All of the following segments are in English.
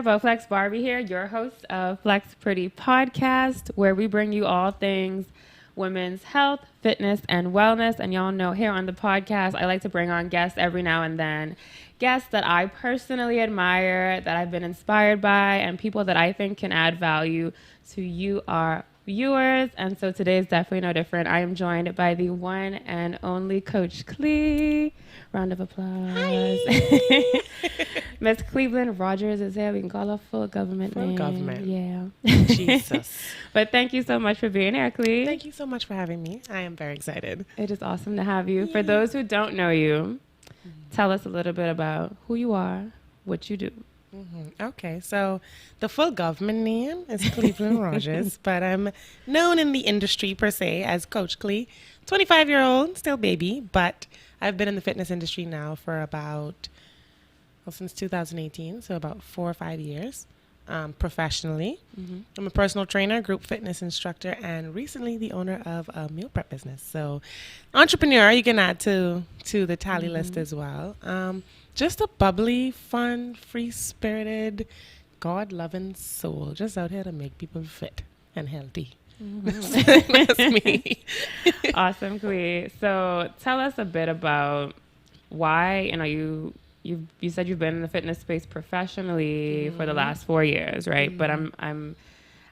about Flex Barbie here, your host of Flex Pretty Podcast, where we bring you all things women's health, fitness, and wellness. And y'all know here on the podcast, I like to bring on guests every now and then. Guests that I personally admire, that I've been inspired by, and people that I think can add value to you, our viewers. And so today is definitely no different. I am joined by the one and only Coach Cle. Round of applause. Miss Cleveland Rogers is here. We can call her full government name. Full government. Yeah. Jesus. But thank you so much for being here, Cle. Thank you so much for having me. I am very excited. It is awesome to have you. For those who don't know you, tell us a little bit about who you are, what you do. Okay, so the full government name is Cleveland Rogers, but I'm known in the industry per se as Coach Cle. 25-year-old, still baby, but I've been in the fitness industry now for since 2018, so about 4 or 5 years, professionally. I'm a personal trainer, group fitness instructor, and recently the owner of a meal prep business. So entrepreneur, you can add to the tally list as well. Just a bubbly, fun, free-spirited, God-loving soul, just out here to make people fit and healthy. That's me. Awesome, Cle. So tell us a bit about why, you said you've been in the fitness space professionally for the last 4 years, right? But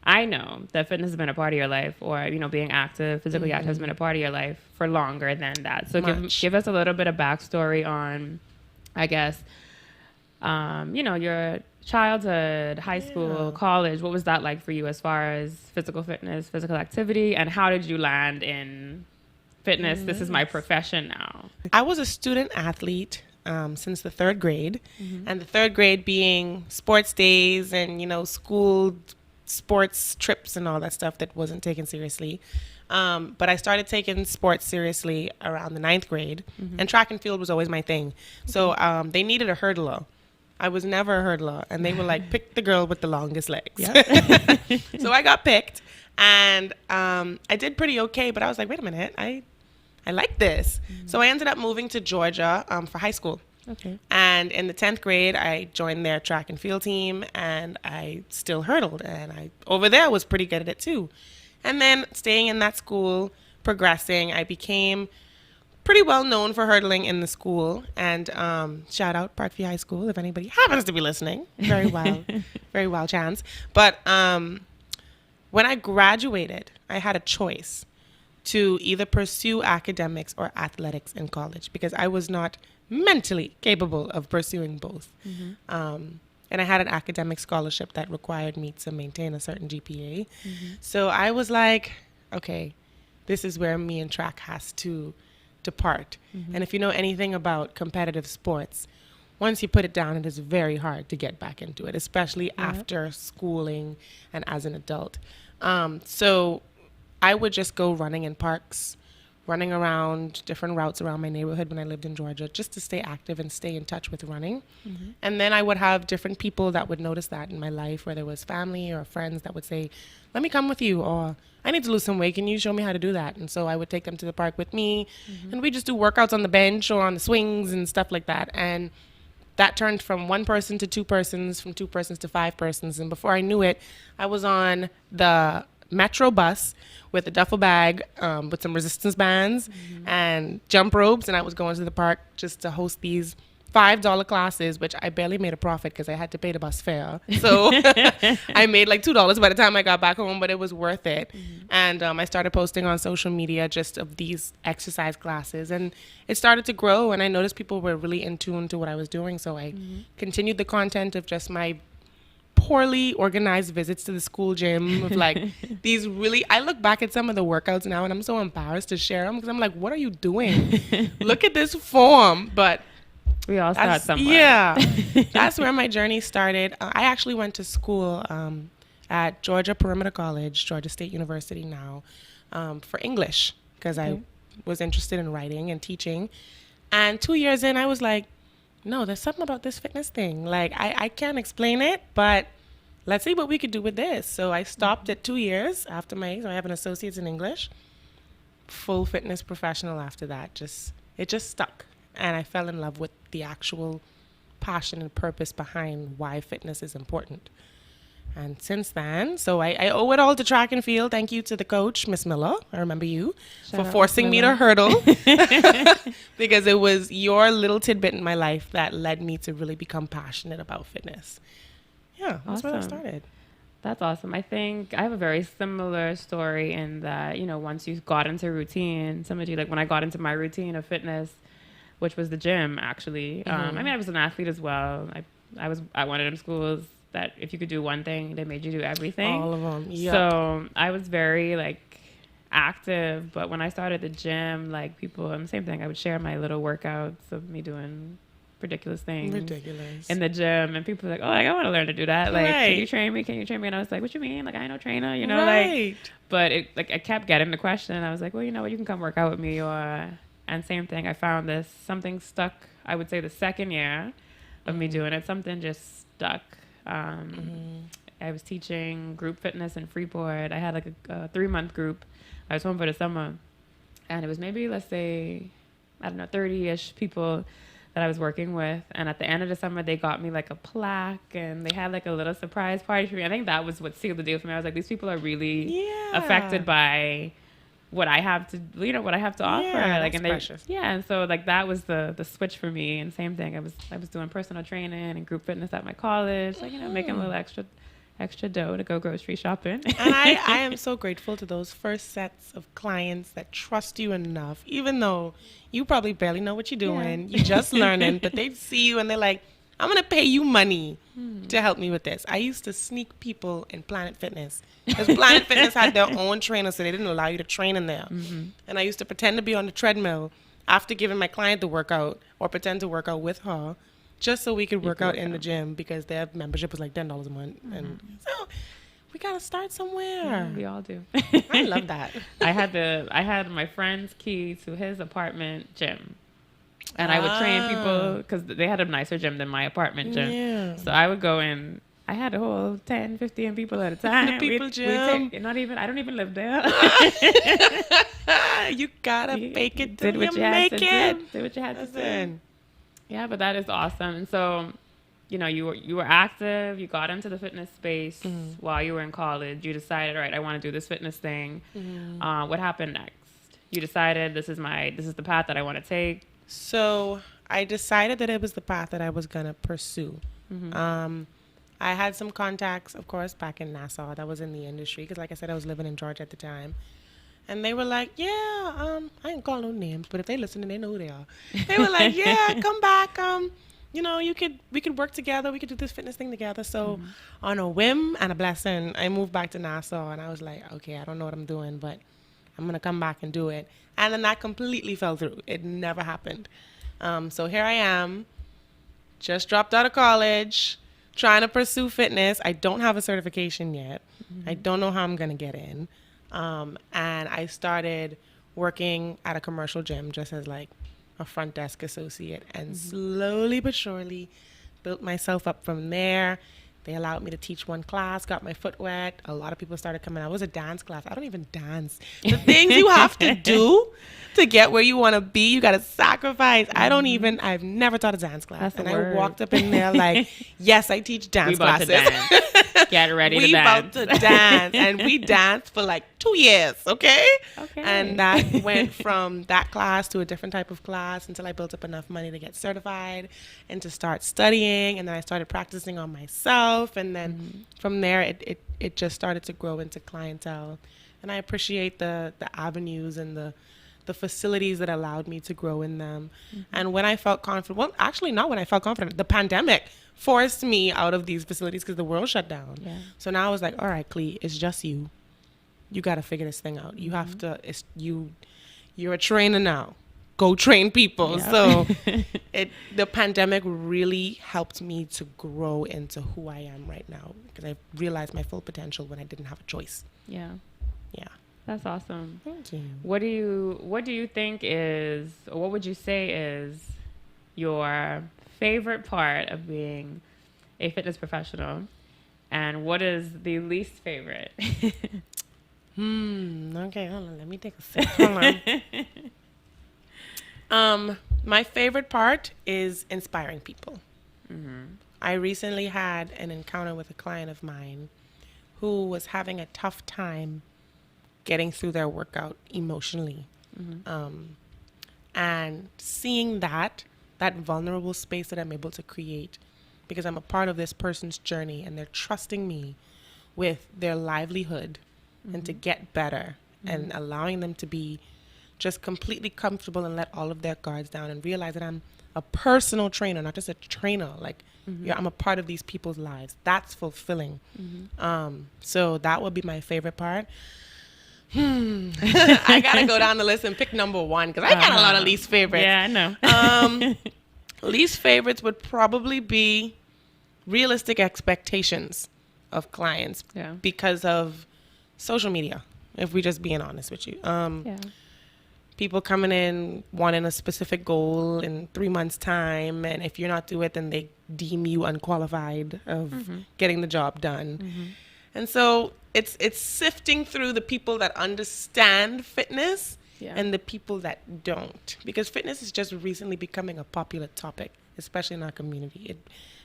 I know that fitness has been a part of your life, or being active, physically active has been a part of your life for longer than that. So give us a little bit of backstory on, I guess, your childhood, high school, college. What was that like for you as far as physical fitness, physical activity, and how did you land in fitness? This is my profession now. I was a student athlete since the third grade, and the third grade being sports days and, school sports trips and all that stuff that wasn't taken seriously. But I started taking sports seriously around the 9th grade, and track and field was always my thing. So they needed a hurdler. I was never a hurdler, and they were like, pick the girl with the longest legs. Yep. So I got picked, and I did pretty okay, but I was like, wait a minute, I like this. So I ended up moving to Georgia for high school. Okay. And in the 10th grade, I joined their track and field team, and I still hurdled, and I over there was pretty good at it too. And then staying in that school, progressing, I became pretty well known for hurdling in the school. And shout out Parkview High School if anybody happens to be listening. Very wild chance. But when I graduated, I had a choice to either pursue academics or athletics in college because I was not mentally capable of pursuing both. And I had an academic scholarship that required me to maintain a certain GPA. So I was like, okay, this is where me and track has to depart. And if you know anything about competitive sports, once you put it down, it is very hard to get back into it, especially after schooling and as an adult. So I would just go running in parks, running around different routes around my neighborhood when I lived in Georgia, just to stay active and stay in touch with running. And then I would have different people that would notice that in my life, whether it was family or friends that would say, let me come with you, or I need to lose some weight. Can you show me how to do that? And so I would take them to the park with me, and we just do workouts on the bench or on the swings and stuff like that. And that turned from one person to two persons, from two persons to five persons. And before I knew it, I was on the Metro bus with a duffel bag with some resistance bands and jump ropes, and I was going to the park just to host these $5 classes, which I barely made a profit because I had to pay the bus fare. So I made like $2 by the time I got back home, but it was worth it. And I started posting on social media just of these exercise classes, and it started to grow, and I noticed people were really in tune to what I was doing. So I continued the content of just my poorly organized visits to the school gym of like these really, I look back at some of the workouts now and I'm so embarrassed to share them because I'm like, what are you doing? Look at this form. But we all start somewhere. Yeah, that's where my journey started. I actually went to school at Georgia Perimeter College, Georgia State University now, for English because I was interested in writing and teaching. And 2 years in, I was like, no, there's something about this fitness thing. Like, I can't explain it, but let's see what we could do with this. So I stopped at 2 years after so I have an associate's in English, full fitness professional after that. It just stuck. And I fell in love with the actual passion and purpose behind why fitness is important. And since then, so I owe it all to track and field. Thank you to the coach, Miss Miller. I remember you for forcing me to hurdle because it was your little tidbit in my life that led me to really become passionate about fitness. Yeah, that's where I started. That's awesome. I think I have a very similar story in that, you know, once you got into routine, somebody like when I got into my routine of fitness, which was the gym, actually. I mean, I was an athlete as well. I was at one of them schools that if you could do one thing, they made you do everything. All of them. Yep. So I was very like active, but when I started the gym, like people, and the same thing, I would share my little workouts of me doing ridiculous things in the gym, and people were like, oh, like, I want to learn to do that. Like, can you train me? Can you train me? And I was like, what you mean? Like, I ain't no trainer, you know, like, but it, like, I kept getting the question, and I was like, well, you know what, you can come work out with me, and same thing, I found something stuck, I would say the second year of me doing it, something just stuck. I was teaching group fitness in Freeport. I had like a 3-month group. I was home for the summer, and it was maybe, let's say, I don't know, 30-ish people that I was working with. And at the end of the summer, they got me like a plaque, and they had like a little surprise party for me. I think that was what sealed the deal for me. I was like, these people are really affected by what I have to, you know, what I have to offer. Like, and precious. And so like that was the switch for me. And same thing, I was doing personal training and group fitness at my college, like, you know, making a little extra dough to go grocery shopping. And I am so grateful to those first sets of clients that trust you enough, even though you probably barely know what you're doing. You're just learning, but they see you and they're like, I'm going to pay you money to help me with this. I used to sneak people in Planet Fitness because Planet Fitness had their own trainer, so they didn't allow you to train in there. And I used to pretend to be on the treadmill after giving my client the workout, or pretend to work out with her, just so we could work out in the gym, because their membership was like $10 a month. And so we got to start somewhere. Yeah, we all do. I love that. I had my friend's key to his apartment gym. And I would train people because they had a nicer gym than my apartment gym. Yeah. So I would go in. I had a whole 10, 15 people at a time. The people gym. I don't even live there. You got to fake it till Did what you you make had to it. do. Did what you had to do. Yeah, but that is awesome. And so, you know, you were active. You got into the fitness space while you were in college. You decided, all right, I want to do this fitness thing. What happened next? You decided this is the path that I want to take. So I decided that it was the path that I was going to pursue. I had some contacts, of course, back in Nassau that was in the industry, because like I said, I was living in Georgia at the time. And they were like, I ain't call no names, but if they listen, they know who they are. They were like, come back. You know, we could work together. We could do this fitness thing together. So on a whim and a blessing, I moved back to Nassau, and I was like, okay, I don't know what I'm doing, but I'm going to come back and do it. And then that completely fell through. It never happened. So here I am, just dropped out of college, trying to pursue fitness. I don't have a certification yet. I don't know how I'm going to get in. And I started working at a commercial gym just as like a front desk associate, and slowly but surely built myself up from there. They allowed me to teach one class, got my foot wet. A lot of people started coming out. It was a dance class. I don't even dance. The things you have to do to get where you want to be, you got to sacrifice. I've never taught a dance class. That's I walked up in there like, yes, I teach dance classes. Get ready to dance. We about to dance. And we danced for like 2 years, okay? And that went from that class to a different type of class until I built up enough money to get certified and to start studying. And then I started practicing on myself. And then from there, it just started to grow into clientele. And I appreciate the avenues and the facilities that allowed me to grow in them. And when I felt confident, well, actually not when I felt confident, the pandemic forced me out of these facilities because the world shut down. So now I was like, all right, Clee, it's just you. You got to figure this thing out. You have to, you're a trainer now. Go train people. So the pandemic really helped me to grow into who I am right now, because I realized my full potential when I didn't have a choice. Yeah. That's awesome. Thank you. What do you think is, or what would you say is your favorite part of being a fitness professional, and what is the least favorite? Okay, hold on. Let me take a sip. Hold on. My favorite part is inspiring people. I recently had an encounter with a client of mine who was having a tough time getting through their workout emotionally. And seeing that vulnerable space that I'm able to create because I'm a part of this person's journey and they're trusting me with their livelihood and to get better and allowing them to be just completely comfortable and let all of their guards down and realize that I'm a personal trainer, not just a trainer. Like, I'm a part of these people's lives. That's fulfilling. So that would be my favorite part. I gotta go down the list and pick number one because I got a lot of least favorites. Yeah, I know. Least favorites would probably be realistic expectations of clients because of social media, if we're just being honest with you. People coming in wanting a specific goal in 3 months' time, and if you're not doing it, then they deem you unqualified of getting the job done. And so it's sifting through the people that understand fitness and the people that don't, because fitness is just recently becoming a popular topic, especially in our community.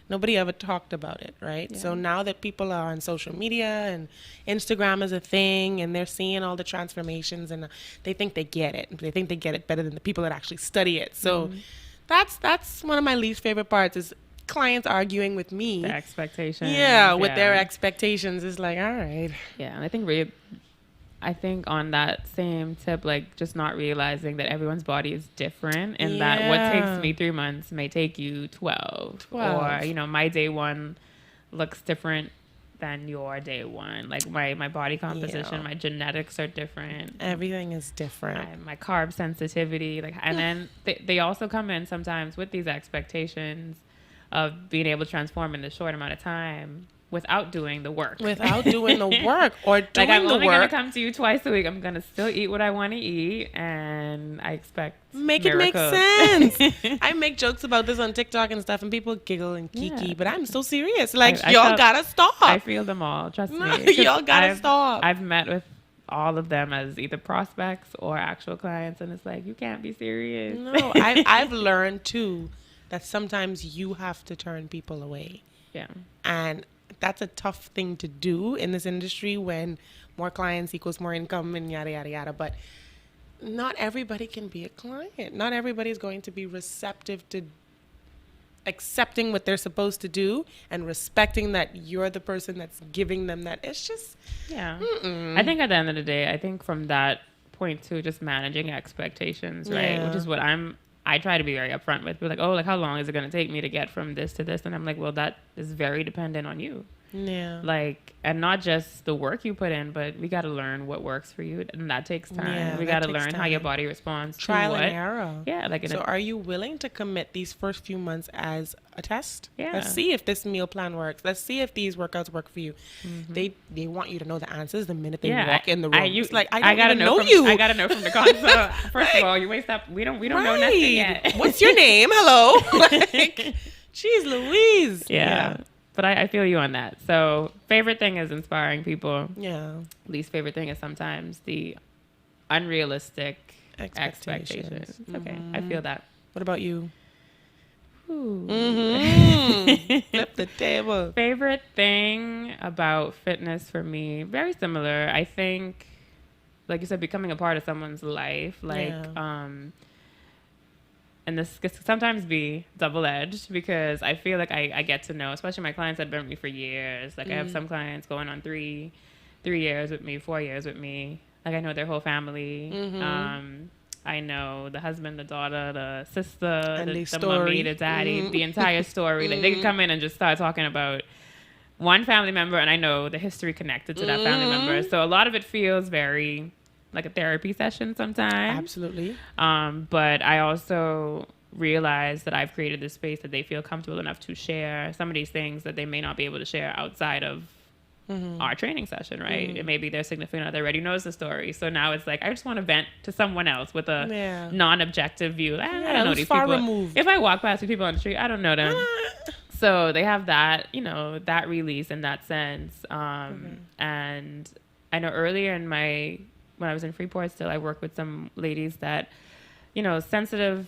Nobody ever talked about it, right? So now that people are on social media and Instagram is a thing and they're seeing all the transformations and they think they get it. They think they get it better than the people that actually study it. So that's one of my least favorite parts is clients arguing with me. The expectations. With their expectations. It's like, all right. Yeah, and I think on that same tip, like just not realizing that everyone's body is different and that what takes me 3 months may take you 12. Or, my day one looks different than your day one. Like my body composition, my genetics are different. Everything is different. My carb sensitivity, and then they also come in sometimes with these expectations of being able to transform in a short amount of time. Without doing the work. Or doing I'm the only work. going to come to you twice a week. I'm going to still eat what I want to eat. And I expect miracles. It make sense. I make jokes about this on TikTok and stuff. And people giggle and kiki. But I'm so serious. Like, y'all got to stop. I feel them all. Trust me. Y'all got to stop. I've met with all of them as either prospects or actual clients. And it's like, you can't be serious. No, I've learned, too, that sometimes you have to turn people away. Yeah. And that's a tough thing to do in this industry when more clients equals more income and yada, yada, yada. But not everybody can be a client. Not everybody's going to be receptive to accepting what they're supposed to do and respecting that you're the person that's giving them that. It's just, I think at the end of the day, I think from that point too, just managing expectations, right? Which is what I try to be very upfront with. We're like, oh, like how long is it going to take me to get from this to this? And I'm like, well, that is very dependent on you. Yeah. Like, and not just the work you put in, but we got to learn what works for you. And that takes time. Yeah, we got to learn how your body responds Trial to what. and error. Yeah. So are you willing to commit these first few months as a test? Yeah. Let's see if this meal plan works. Let's see if these workouts work for you. They want you to know the answers the minute they walk in the room. It's like, I gotta know you. I got to know from the consult. First of all, you waste up. We don't know nothing yet. What's your name? Hello. Like, geez Louise. Yeah. But I feel you on that. So favorite thing is inspiring people. Yeah. Least favorite thing is sometimes the unrealistic expectations. Okay, I feel that. What about you? Flip the table. Favorite thing about fitness for me, very similar. I think, like you said, becoming a part of someone's life. And this can sometimes be double-edged because I feel like I get to know, especially my clients that have been with me for years. Like I have some clients going on 3 years with me, 4 years with me. Like I know their whole family. I know the husband, the daughter, the sister, the mommy, the daddy, the entire story. Like they can come in and just start talking about one family member, and I know the history connected to that family member. So a lot of it feels very like a therapy session sometimes. Absolutely. But I also realize that I've created this space that they feel comfortable enough to share some of these things that they may not be able to share outside of our training session, right? And maybe their significant other already knows the story. So now it's like, I just want to vent to someone else with a non-objective view. I don't know these people. Removed. If I walk past these people on the street, I don't know them. So they have that, that release in that sense. And I know earlier when I was in Freeport still, I worked with some ladies that, sensitive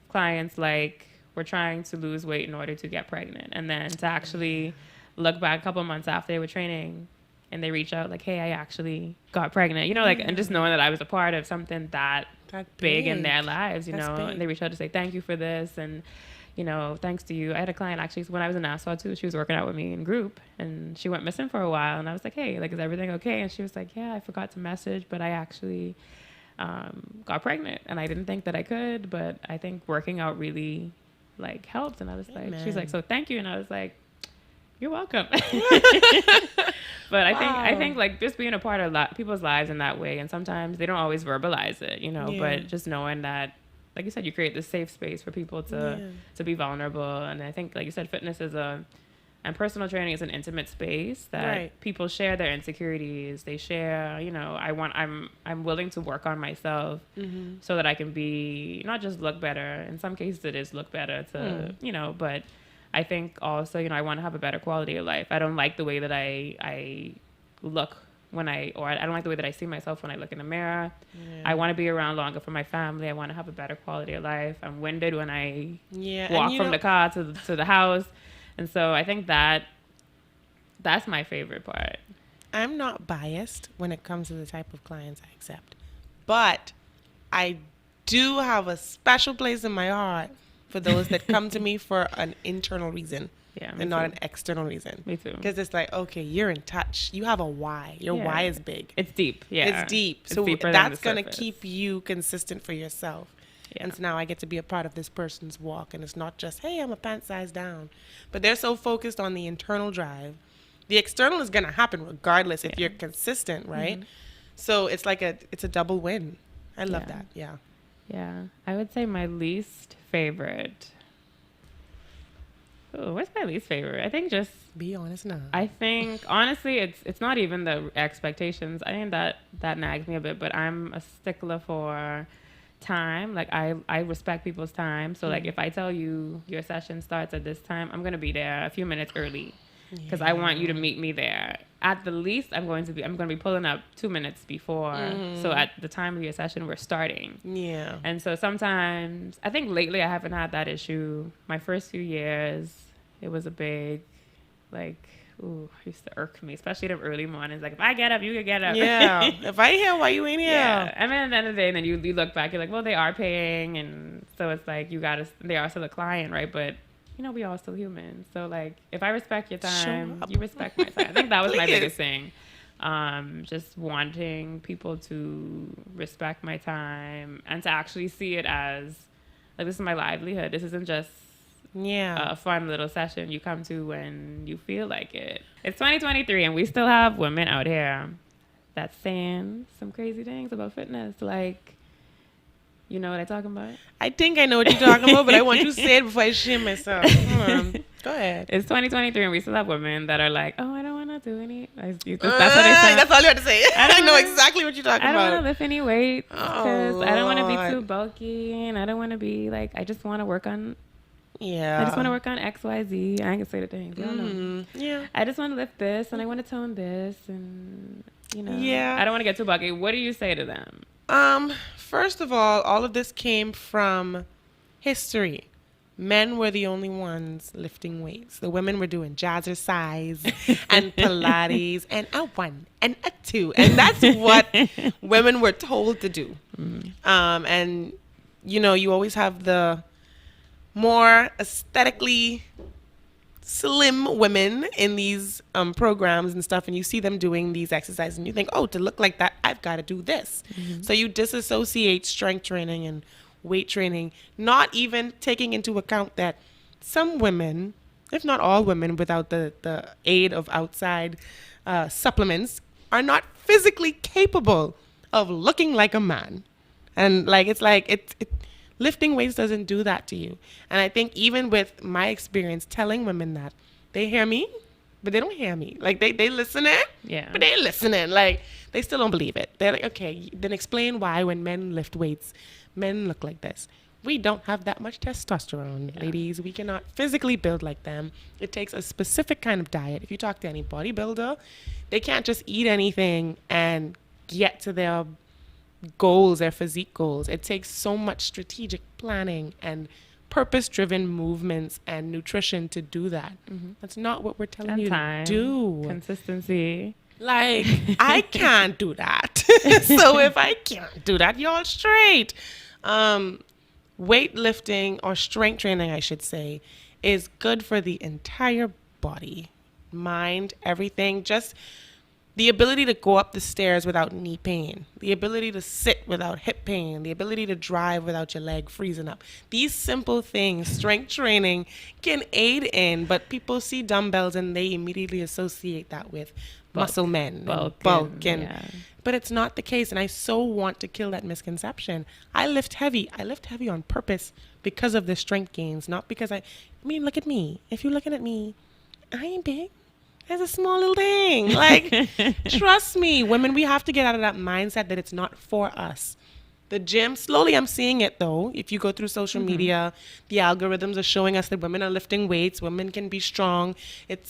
clients, like were trying to lose weight in order to get pregnant. And then to actually look back a couple months after they were training and they reach out like, hey, I actually got pregnant, you know, like, and just knowing that I was a part of something that big in their lives, you know, and they reach out to say, thank you for this. And, you know, thanks to you. I had a client actually when I was in Nassau too, she was working out with me in group and she went missing for a while. And I was like, hey, like, is everything okay? And she was like, yeah, I forgot to message, but I actually got pregnant and I didn't think that I could, but I think working out really like helped. And I was like, she's like, so thank you. And I was like, you're welcome. But I think like just being a part of people's lives in that way, and sometimes they don't always verbalize it, you know, but just knowing that, like you said, you create this safe space for people to be vulnerable. And I think, like you said, fitness is and personal training is an intimate space that people share their insecurities. They share, you know, I'm willing to work on myself so that I can be, not just look better. In some cases it is look better to, you know, but I think also, you know, I want to have a better quality of life. I don't like the way that I look I don't like the way that I see myself when I look in the mirror. I want to be around longer for my family. I want to have a better quality of life. I'm winded when I walk from the car to the house. And so I think that's my favorite part. I'm not biased when it comes to the type of clients I accept, but I do have a special place in my heart for those that come to me for an internal reason and not an external reason. Me too. Because it's like, okay, you're in touch. You have a why. Your why is big. It's deep. Yeah. It's deep. So that's going to keep you consistent for yourself. Yeah. And so now I get to be a part of this person's walk. And it's not just, hey, I'm a pant size down. But they're so focused on the internal drive. The external is going to happen regardless if you're consistent, right? Mm-hmm. So it's like it's a double win. I love that. Yeah. Yeah. I would say my least favorite. Oh, what's my least favorite? I think just be honest now. I think honestly it's not even the expectations. I think that nags me a bit, but I'm a stickler for time. Like I respect people's time. So like if I tell you your session starts at this time, I'm going to be there a few minutes early because I want you to meet me there. At the least I'm going to be pulling up 2 minutes before. So at the time of your session we're starting. Yeah. And so sometimes I think lately I haven't had that issue. My first few years it was a big it used to irk me, especially the early mornings. Like, if I get up, you can get up. Yeah. If I here, why you ain't here? Yeah. And then at the end of the day, and then you look back, you're like, well, they are paying. And so it's like, they are still a client, right? But, you know, we all still human. So, like, if I respect your time, you respect my time. I think that was my biggest thing. Just wanting people to respect my time and to actually see it as, like, this is my livelihood. This isn't just a fun little session you come to when you feel like it. It's 2023 and we still have women out here that's saying some crazy things about fitness. Like, you know what I'm talking about? I think I know what you're talking about, but I want you to say it before I shame myself. Go ahead. It's 2023 and we still have women that are like, oh, I don't want to do any. That's what they say. That's all you have to say. I know exactly what you're talking about. I don't want to lift any weight because I don't want to be too bulky and I don't want to be like, I just want to work on I just want to work on X, Y, Z. I ain't gonna say the things. You don't know. Yeah. I just want to lift this and I want to tone this and, you know. Yeah. I don't want to get too bulky. What do you say to them? First of all of this came from history. Men were the only ones lifting weights. The women were doing jazzercise and Pilates and a 1 and a 2. And that's what women were told to do. And, you know, you always have the more aesthetically slim women in these programs and stuff, and you see them doing these exercises and you think, oh, to look like that, I've got to do this. So you disassociate strength training and weight training, not even taking into account that some women, if not all women, without the aid of outside supplements, are not physically capable of looking like a man. And lifting weights doesn't do that to you. And I think even with my experience telling women that, they hear me, but they don't hear me. Like, they listening, but they listening. Like, they still don't believe it. They're like, okay, then explain why when men lift weights, men look like this. We don't have that much testosterone, ladies. We cannot physically build like them. It takes a specific kind of diet. If you talk to any bodybuilder, they can't just eat anything and get to their goals, their physique goals. It takes so much strategic planning and purpose-driven movements and nutrition to do that. That's not what we're telling And you time, to do. consistency. Like, I can't do that. So if I can't do that, y'all straight. Weightlifting or strength training, I should say, is good for the entire body, mind, everything. Just the ability to go up the stairs without knee pain, the ability to sit without hip pain, the ability to drive without your leg freezing up. These simple things, strength training can aid in, but people see dumbbells and they immediately associate that with muscle men, bulk, but it's not the case. And I so want to kill that misconception. I lift heavy on purpose because of the strength gains, not because I mean, look at me. If you're looking at me, I ain't big. It's a small little thing. Like, trust me, women, we have to get out of that mindset that it's not for us. The gym, slowly I'm seeing it though. If you go through social media, the algorithms are showing us that women are lifting weights, women can be strong.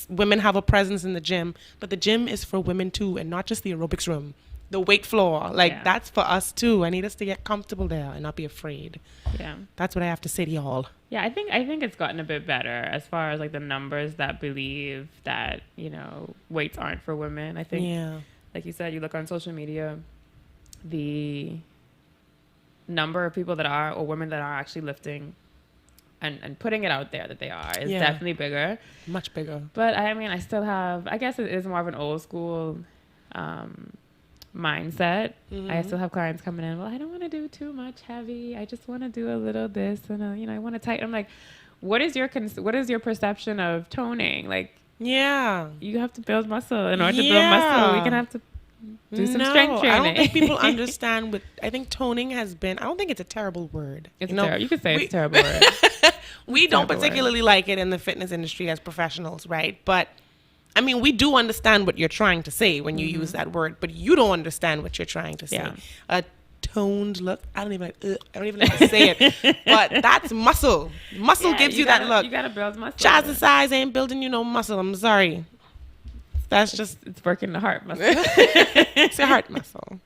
Women have a presence in the gym, but the gym is for women too, and not just the aerobics room, the weight floor. Like, that's for us too. I need us to get comfortable there and not be afraid. Yeah. That's what I have to say to y'all. Yeah, I think it's gotten a bit better as far as like the numbers that believe that, weights aren't for women. I think, like you said, you look on social media, the number of people that are, or women that are actually lifting and putting it out there that they are is definitely bigger. Much bigger. But I mean, I still have, I guess it is more of an old school mindset. I still have clients coming in, well, I don't want to do too much heavy. I just want to do a little this and I want to tighten. I'm like, what is your perception of toning? Like, you have to build muscle. In order to build muscle, we can have to do some strength training. I don't think people understand I think toning has been, I don't think it's a terrible word. You could say it's a terrible word. We don't particularly like it in the fitness industry as professionals, right? But I mean, we do understand what you're trying to say when you use that word, but you don't understand what you're trying to say. Yeah. A toned look. I don't even know how to say it, but that's muscle. Muscle gives you that look. You gotta build muscle. Jazzercise ain't building you no muscle. I'm sorry. That's it's working the heart muscle. It's a heart muscle.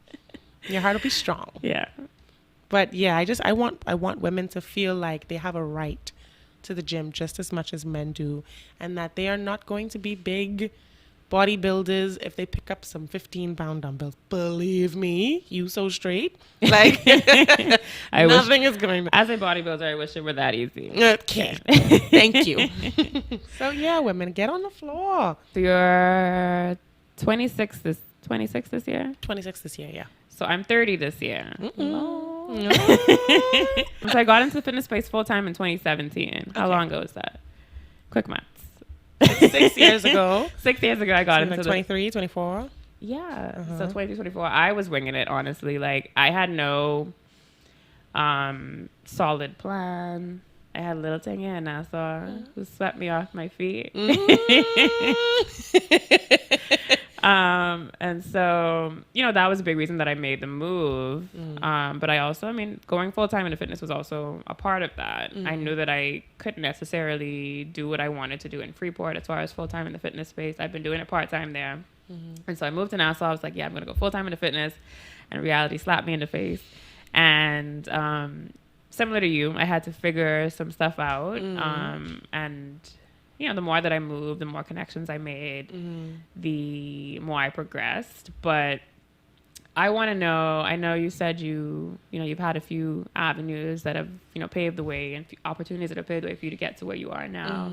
Your heart will be strong. Yeah. But yeah, I want women to feel like they have a right to the gym just as much as men do, and that they are not going to be big bodybuilders if they pick up some 15-pound dumbbells. Believe me, you so straight. Like, nothing is going to... As a bodybuilder, I wish it were that easy. Okay. Thank you. So yeah, women, get on the floor. So you're 26 this year? 26 this year, yeah. So I'm 30 this year. So I got into the fitness space full time in 2017. How long ago is that? Quick maths. 6 years ago. 6 years ago, I got into 23, 24. Yeah. So 23, 24. I was winging it, honestly. Like, I had no solid plan. I had a little thing in Nassau who swept me off my feet. And so, that was a big reason that I made the move. But I also, going full time into fitness was also a part of that. I knew that I couldn't necessarily do what I wanted to do in Freeport as far as full time in the fitness space. I've been doing it part time there. And so I moved to Nassau. I was like, I'm going to go full time into fitness. And reality slapped me in the face. And similar to you, I had to figure some stuff out. And the more that I moved, the more connections I made, the more I progressed. But I want to know, I know you said you've had a few avenues that have, paved the way, and opportunities that have paved the way for you to get to where you are now.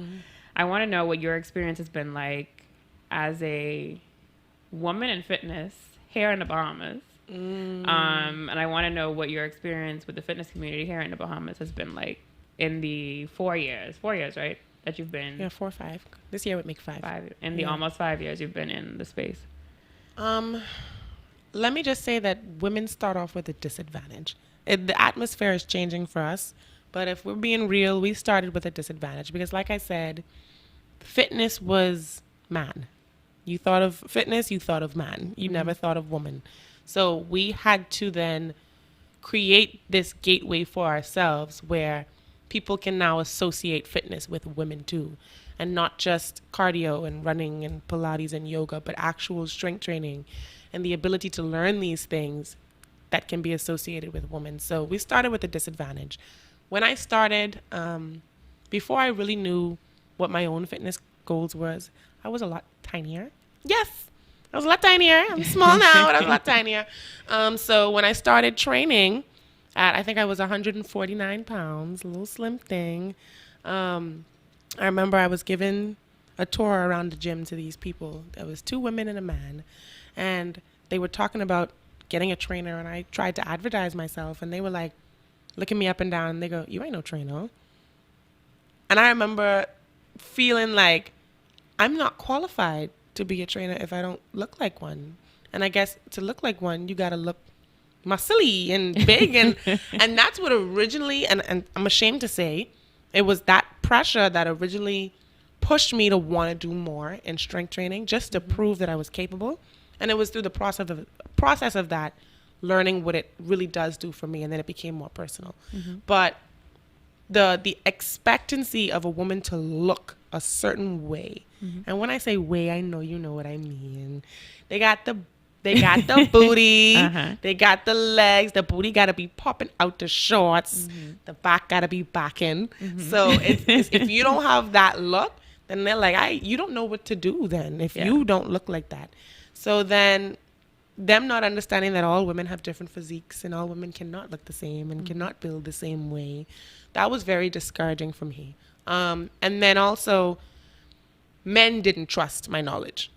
I want to know what your experience has been like as a woman in fitness here in the Bahamas. And I want to know what your experience with the fitness community here in the Bahamas has been like in the 4 years, right? That you've been... Yeah, 4 or 5. This year would make 5. In the almost 5 years you've been in the space. Let me just say that women start off with a disadvantage. The atmosphere is changing for us, but if we're being real, we started with a disadvantage because, like I said, fitness was man. You thought of fitness, you thought of man. You never thought of woman. So we had to then create this gateway for ourselves where people can now associate fitness with women too, and not just cardio and running and Pilates and yoga, but actual strength training and the ability to learn these things that can be associated with women. So we started with a disadvantage, when I started, before I really knew what my own fitness goals was, I was a lot tinier. Yes, I was a lot tinier. I'm small now, but I was a lot tinier. So when I started training, I think I was 149 pounds, a little slim thing. I remember I was given a tour around the gym to these people. There was 2 women and a man, and they were talking about getting a trainer, and I tried to advertise myself, and they were like looking me up and down, and they go, "You ain't no trainer." And I remember feeling like I'm not qualified to be a trainer if I don't look like one. And I guess to look like one, you got to look muscly and big, and that's what originally, and I'm ashamed to say, it was that pressure that originally pushed me to want to do more in strength training, just to prove that I was capable. And it was through the process of that, learning what it really does do for me, and then it became more personal. But the expectancy of a woman to look a certain way, and when I say way, I know you know what I mean. They got the booty, they got the legs, the booty got to be popping out the shorts, the back got to be backing. So it's, if you don't have that look, then they're like, you don't know what to do then if you don't look like that. So then them not understanding that all women have different physiques and all women cannot look the same and cannot build the same way, that was very discouraging for me. And then also, men didn't trust my knowledge.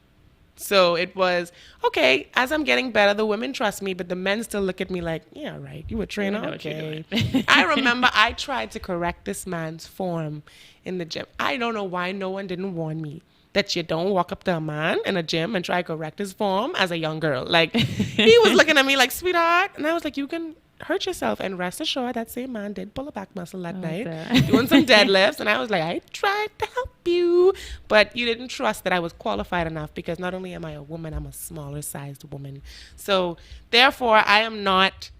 So it was, okay, as I'm getting better, the women trust me, but the men still look at me like, yeah, right, you a trainer? Okay. I remember I tried to correct this man's form in the gym. I don't know why no one didn't warn me that you don't walk up to a man in a gym and try to correct his form as a young girl. Like, he was looking at me like, sweetheart. And I was like, you can hurt yourself. And rest assured, that same man did pull a back muscle that night, doing some deadlifts. And I was like, I tried to help you, but you didn't trust that I was qualified enough, because not only am I a woman, I'm a smaller sized woman. So therefore, I'm not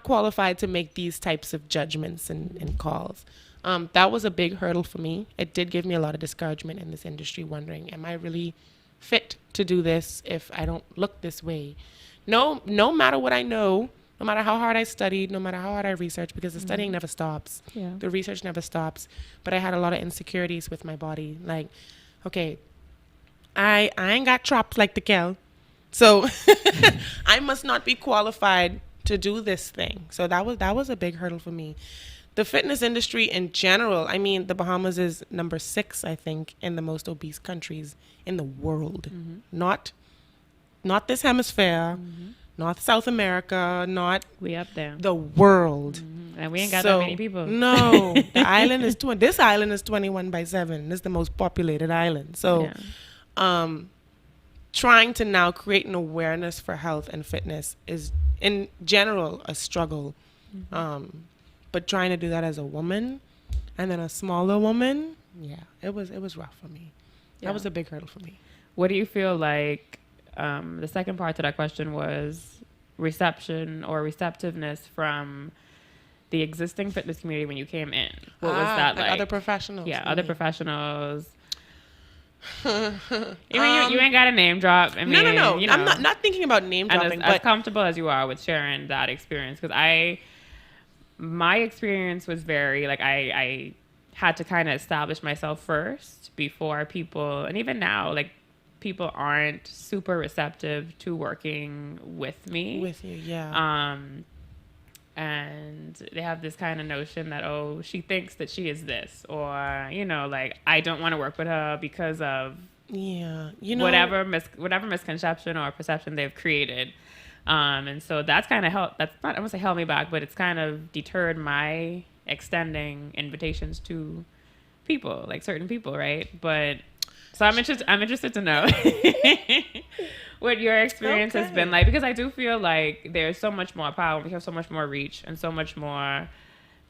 qualified to make these types of judgments and calls. That was a big hurdle for me. It did give me a lot of discouragement in this industry, wondering, am I really fit to do this if I don't look this way? No matter what I know, no matter how hard I studied, no matter how hard I researched, because the studying never stops. The research never stops. But I had a lot of insecurities with my body. Like, okay, I ain't got chops like the Cle, so I must not be qualified to do this thing. So that was a big hurdle for me. The fitness industry in general, I mean, the Bahamas is number 6, I think, in the most obese countries in the world. Not this hemisphere, not South America, not we up there. The world. And we ain't got that many people. No, the island is this island is 21/7. This is the most populated island. So, trying to now create an awareness for health and fitness is, in general, a struggle. But trying to do that as a woman, and then a smaller woman, it was rough for me. That was a big hurdle for me. What do you feel like? The second part to that question was reception or receptiveness from the existing fitness community when you came in. What was that like? Other professionals. Yeah, other professionals. You ain't got a name drop. I mean, no. You know, I'm not thinking about name dropping. But as comfortable as you are with sharing that experience, because my experience was very, like, I had to kind of establish myself first before people, and even now, like, people aren't super receptive to working with me. With you, and they have this kind of notion that, oh, she thinks that she is this, or, you know, like, I don't want to work with her because of whatever misconception or perception they've created. And so that's kind of I won't say held me back, but it's kind of deterred my extending invitations to people, like certain people, right? But so I'm interested to know what your experience has been like, because I do feel like there's so much more power, we have so much more reach, and so much more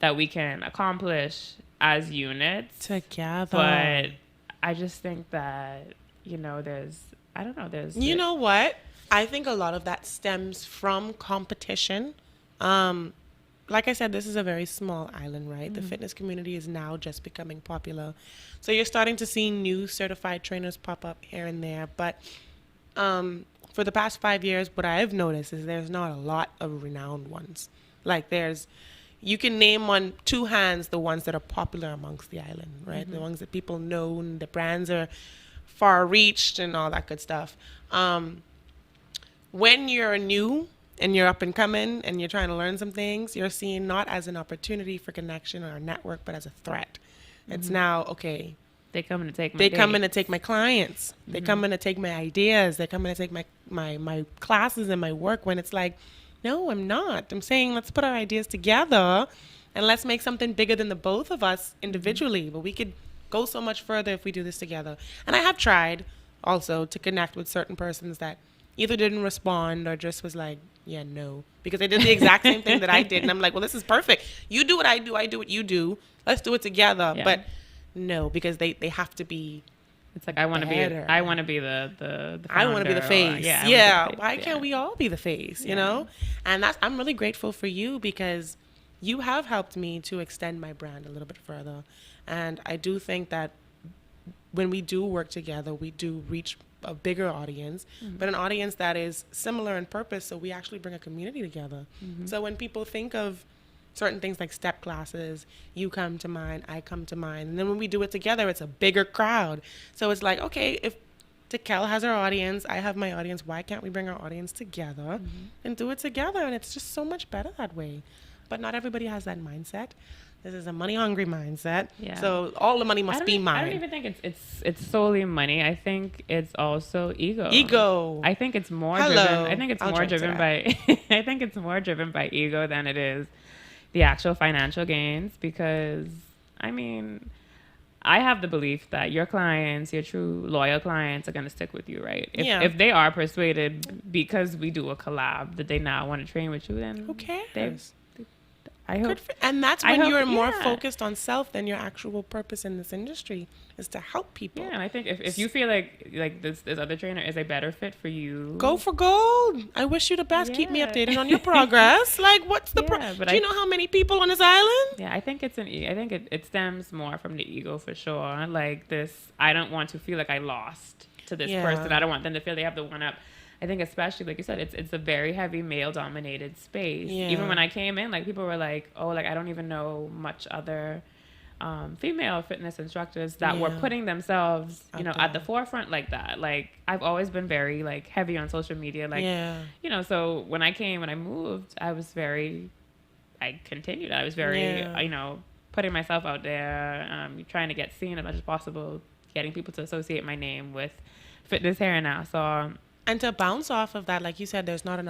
that we can accomplish as units together. But I just think that, you know, you know what? I think a lot of that stems from competition. Like I said, this is a very small island, right? The fitness community is now just becoming popular. So you're starting to see new certified trainers pop up here and there. But for the past 5 years, what I've noticed is there's not a lot of renowned ones. Like there's, you can name on two hands the ones that are popular amongst the island, right? The ones that people know and the brands are far reached and all that good stuff. When you're new and you're up and coming and you're trying to learn some things, you're seen not as an opportunity for connection or a network, but as a threat. It's now, okay, They come in to take my they come dates. in to take my clients. They come in to take my ideas. They come in to take my classes and my work, when it's like, no, I'm not. I'm saying let's put our ideas together and let's make something bigger than the both of us individually. But we could go so much further if we do this together. And I have tried also to connect with certain persons that either didn't respond or just was like, yeah, no. Because they did the exact same thing that I did. And I'm like, well, this is perfect. You do what I do what you do. Let's do it together. Yeah. But no, because they have to be. It's like I want to be better. I want to be the I want to be the founder, or- face. I wanna be Yeah. the face, Why yeah. can't we all be the face? You Yeah. know? And I'm really grateful for you, because you have helped me to extend my brand a little bit further. And I do think that when we do work together, we do reach a bigger audience, but an audience that is similar in purpose. So we actually bring a community together. So when people think of certain things like step classes, you come to mind, I come to mind. And then when we do it together, it's a bigger crowd. So it's like, okay, if Cle has her audience, I have my audience, why can't we bring our audience together and do it together? And it's just so much better that way. But not everybody has that mindset. This is a money-hungry mindset. Yeah. So all the money must be mine. I don't even think it's solely money. I think it's also ego. Ego. I think it's more Hello. driven. I think it's I'll more drink to driven that. by. I think it's more driven by ego than it is the actual financial gains. Because I mean, I have the belief that your clients, your true loyal clients, are going to stick with you, right? If they are persuaded because we do a collab that they now want to train with you, then Who cares? I hope. And that's I when hope- you're more yeah. focused on self than your actual purpose in this industry is to help people. Yeah, and I think if you feel like this other trainer is a better fit for you, Go for gold. I wish you the best. Keep me Yeah. updated on your progress. Like, what's the Yeah, but do you know how many people on this island? Yeah, I think it's I think it stems more from the ego for sure. Like this, I don't want to feel like I lost to this Yeah. person. I don't want them to feel they have the one up. I think especially like you said, it's a very heavy male dominated space. Yeah. Even when I came in, like people were like, oh, like I don't even know much other female fitness instructors that were Yeah. putting themselves, Out at there. the forefront like that. Like I've always been very like heavy on social media. Like Yeah. so when I moved, I continued. I was very, Yeah. putting myself out there, trying to get seen as much as possible, getting people to associate my name with fitness here and now. So And to bounce off of that, like you said, there's not a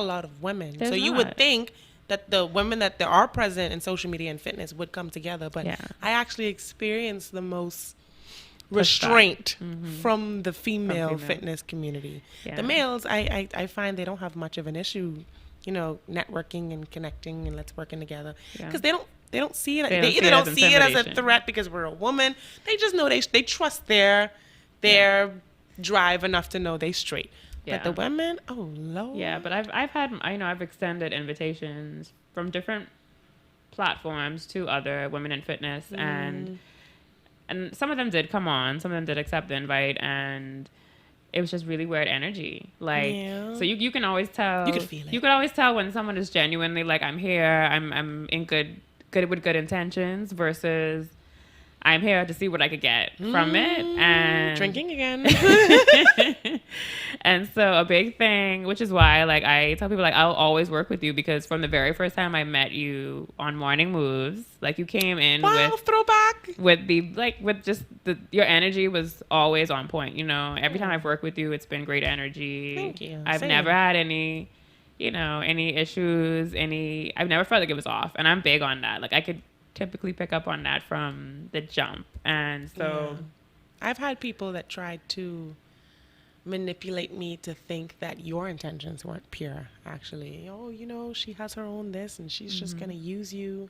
lot of women. There's so you not. would think that the women that there are present in social media and fitness would come together. But Yeah. I actually experienced the most restraint from the female female. fitness community. Yeah. The males, I find they don't have much of an issue, networking and connecting and let's working together. Yeah. Because they don't see it. They They don't either see it don't as see it as a intimidation. threat because we're a woman. They just know they trust their drive enough to know they straight. Yeah. But the women, oh Lord. yeah, but I've extended invitations from different platforms to other women in fitness, and some of them did come on, some of them did accept the invite, and it was just really weird energy. Like, Yeah. so you can always tell. You could feel it. You could always tell when someone is genuinely like, I'm here, I'm in good with good intentions, versus I'm here to see what I could get from it. And Drinking again. and so a big thing, which is why like I tell people like I'll always work with you, because from the very first time I met you on Morning Moves, like you came in Wow, throwback. with your energy was always on point. Every time I've worked with you, it's been great energy. Thank you. I've Same. never had any issues, I've never felt like it was off. And I'm big on that. Like I could typically pick up on that from the jump. And so I've had people that tried to manipulate me to think that your intentions weren't pure, actually. Oh, she has her own this and she's just going to use you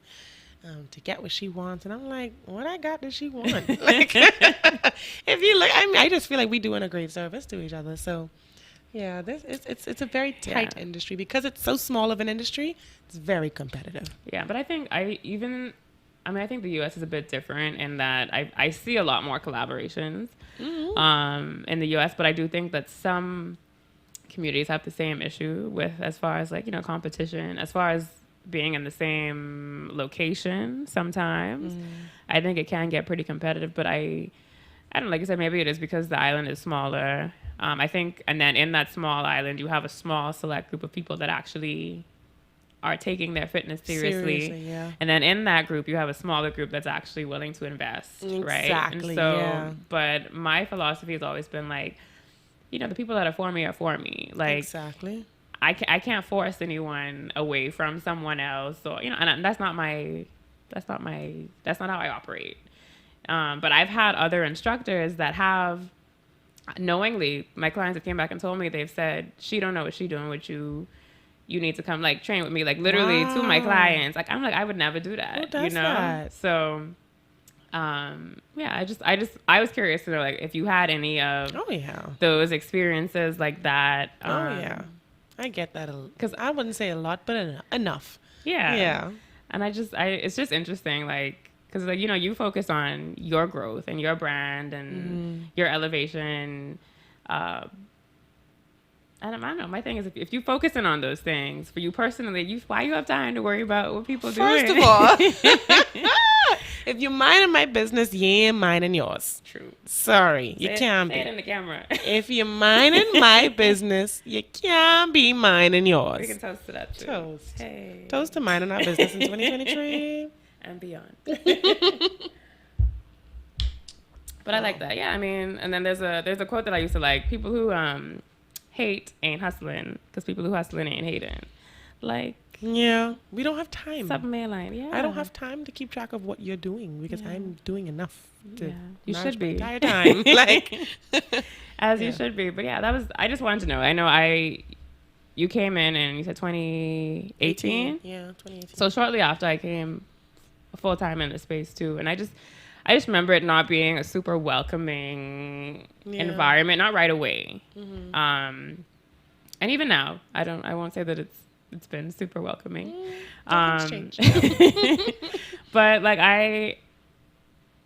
to get what she wants. And I'm like, what I got does she want? Like, if you look, I just feel like we're doing a great service to each other. So, yeah, it's a very tight industry. Because it's so small of an industry, it's very competitive. yeah, but I think I think the U.S. is a bit different in that I see a lot more collaborations in the U.S., but I do think that some communities have the same issue with as far as like, competition, as far as being in the same location sometimes. I think it can get pretty competitive, but I don't know, like I said, maybe it is because the island is smaller. I think, and then in that small island, you have a small select group of people that actually are taking their fitness seriously. Yeah. And then in that group, you have a smaller group that's actually willing to invest, right? Exactly, And so, yeah. but my philosophy has always been like, you know, the people that are for me are for me. Like, exactly. I can't force anyone away from someone else. So, you know, and that's not how I operate. But I've had other instructors that have knowingly, my clients that came back and told me, they've said, she don't know what she doing with you. You need to come like train with me, like literally to my clients. Like, I'm like, I would never do that. Who does you know? that? So, yeah, I was curious to know, like, if you had any of those experiences like that. I get that because I wouldn't say a lot, but enough. Yeah. And it's just interesting, like, because, like, you know, you focus on your growth and your brand and your elevation. I don't know. My thing is, if you focusing on those things for you personally, why you have time to worry about what people doing? First of all, if you're minding my business, you ain't minding yours. True. Sorry, you can't be. Say it in the camera. If you're minding my business, you can't be minding yours. We can toast to that too. Toast. Hey. Toast to minding our business in 2023 and beyond. But I like that. Yeah, I mean, and then there's a quote that I used to like: people who hate ain't hustling, because people who hustling ain't hating. Like, yeah, we don't have time. Yeah, I don't have time to keep track of what you're doing because I'm doing enough to you should be entire time. Like, as you should be. But yeah, I just wanted to know. I know you came in and you said 2018. Yeah, 2018. So shortly after I came full time in the space too, and I just remember it not being a super welcoming environment, not right away. And even now, I won't say that it's been super welcoming. Change. But like I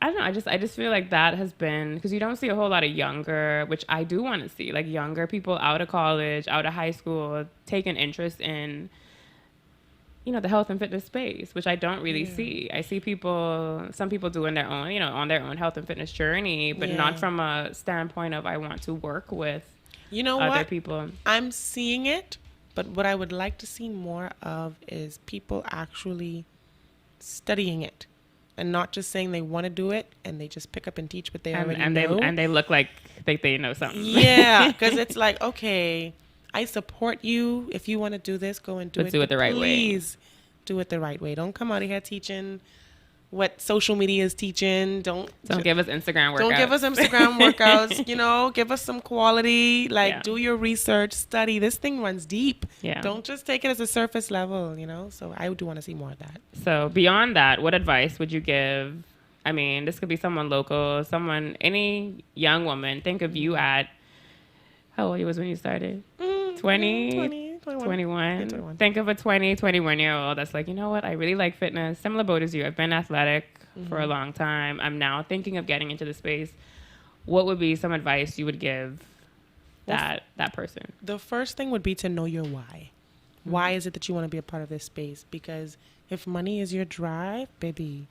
don't know, I just feel like that has been, because you don't see a whole lot of younger, which I do want to see, like younger people out of college, out of high school, take an interest in, you know, the health and fitness space, which I don't really see. I see some people doing their own, you know, on their own health and fitness journey, but not from a standpoint of I want to work with other people. I'm seeing it, but what I would like to see more of is people actually studying it and not just saying they want to do it and they just pick up and teach what they already know. And they look like they know something. Yeah, because it's like, okay, I support you. If you want to do this, go and do it. Do it the right way. Please do it the right way. Don't come out of here teaching what social media is teaching. Don't give us Instagram workouts. Don't give us Instagram workouts. You know, give us some quality. Like, do your research, study. This thing runs deep. Yeah. Don't just take it as a surface level, you know? So I do want to see more of that. So beyond that, what advice would you give? I mean, this could be someone local, any young woman. Think of you at, how old you was when you started? 21. 21. Think of a 21-year-old that's like, you know what? I really like fitness. Similar boat as you. I've been athletic for a long time. I'm now thinking of getting into the space. What would be some advice you would give that person? The first thing would be to know your why. Why is it that you want to be a part of this space? Because if money is your drive, baby,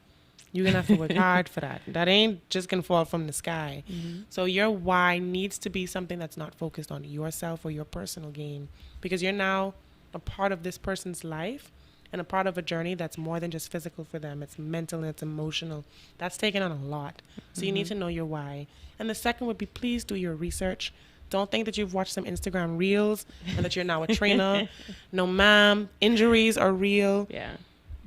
you're going to have to work hard for that. That ain't just going to fall from the sky. So your why needs to be something that's not focused on yourself or your personal gain, because you're now a part of this person's life and a part of a journey that's more than just physical for them. It's mental and it's emotional. That's taken on a lot. So you need to know your why. And the second would be, please do your research. Don't think that you've watched some Instagram reels and that you're now a trainer. No, ma'am. Injuries are real. Yeah.